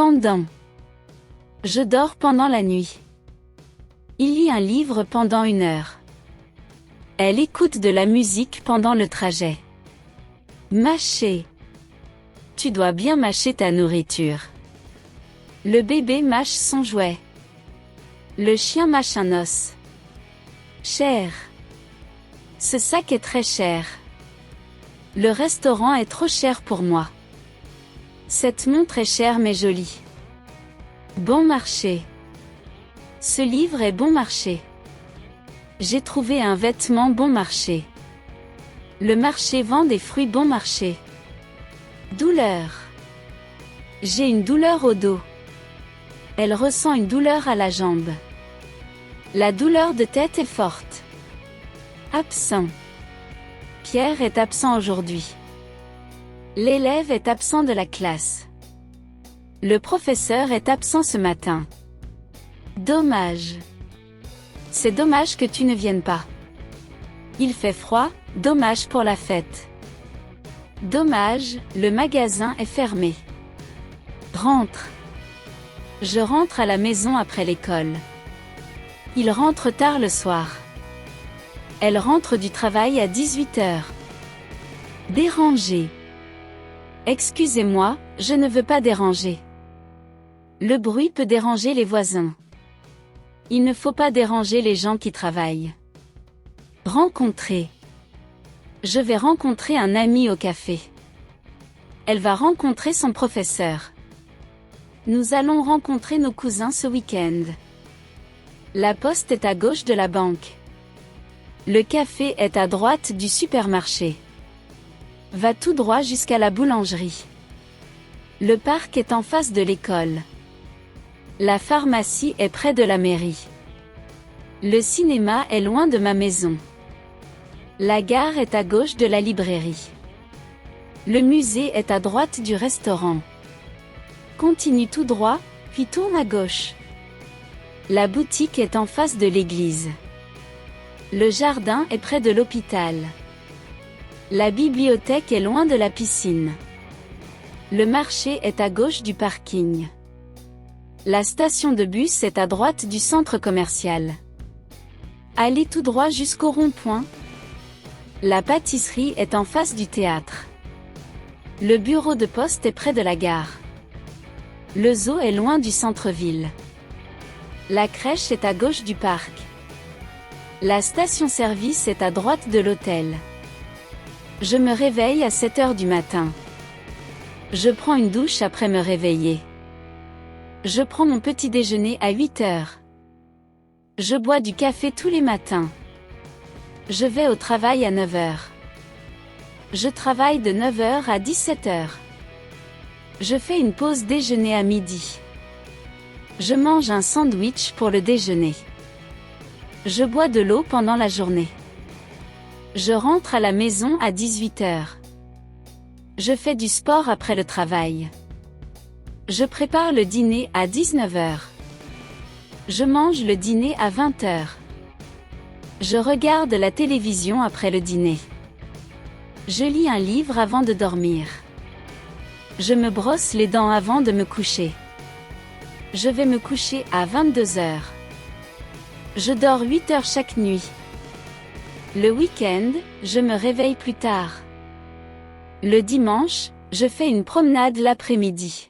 Pendant. Je dors pendant la nuit. Il lit un livre pendant 1 heure. Elle écoute de la musique pendant le trajet. Mâcher. Tu dois bien mâcher ta nourriture. Le bébé mâche son jouet. Le chien mâche un os. Cher. Ce sac est très cher. Le restaurant est trop cher pour moi. Cette montre est chère mais jolie. Bon marché. Ce livre est bon marché. J'ai trouvé un vêtement bon marché. Le marché vend des fruits bon marché. Douleur. J'ai une douleur au dos. Elle ressent une douleur à la jambe. La douleur de tête est forte. Absent. Pierre est absent aujourd'hui. L'élève est absent de la classe. Le professeur est absent ce matin. Dommage. C'est dommage que tu ne viennes pas. Il fait froid, dommage pour la fête. Dommage, le magasin est fermé. Rentre. Je rentre à la maison après l'école. Il rentre tard le soir. Elle rentre du travail à 18 heures. Déranger. Excusez-moi, je ne veux pas déranger. Le bruit peut déranger les voisins. Il ne faut pas déranger les gens qui travaillent. Rencontrer. Je vais rencontrer un ami au café. Elle va rencontrer son professeur. Nous allons rencontrer nos cousins ce week-end. La poste est à gauche de la banque. Le café est à droite du supermarché. Va tout droit jusqu'à la boulangerie. Le parc est en face de l'école. La pharmacie est près de la mairie. Le cinéma est loin de ma maison. La gare est à gauche de la librairie. Le musée est à droite du restaurant. Continue tout droit, puis tourne à gauche. La boutique est en face de l'église. Le jardin est près de l'hôpital. La bibliothèque est loin de la piscine. Le marché est à gauche du parking. La station de bus est à droite du centre commercial. Allez tout droit jusqu'au rond-point. La pâtisserie est en face du théâtre. Le bureau de poste est près de la gare. Le zoo est loin du centre-ville. La crèche est à gauche du parc. La station-service est à droite de l'hôtel. Je me réveille à 7 heures du matin. Je prends une douche après me réveiller. Je prends mon petit déjeuner à 8 heures. Je bois du café tous les matins. Je vais au travail à 9 heures. Je travaille de 9 heures à 17 heures. Je fais une pause déjeuner à midi. Je mange un sandwich pour le déjeuner. Je bois de l'eau pendant la journée. Je rentre à la maison à 18 heures. Je fais du sport après le travail. Je prépare le dîner à 19 heures. Je mange le dîner à 20 heures. Je regarde la télévision après le dîner. Je lis un livre avant de dormir. Je me brosse les dents avant de me coucher. Je vais me coucher à 22 heures. Je dors 8 heures chaque nuit. Le week-end, je me réveille plus tard. Le dimanche, je fais une promenade l'après-midi.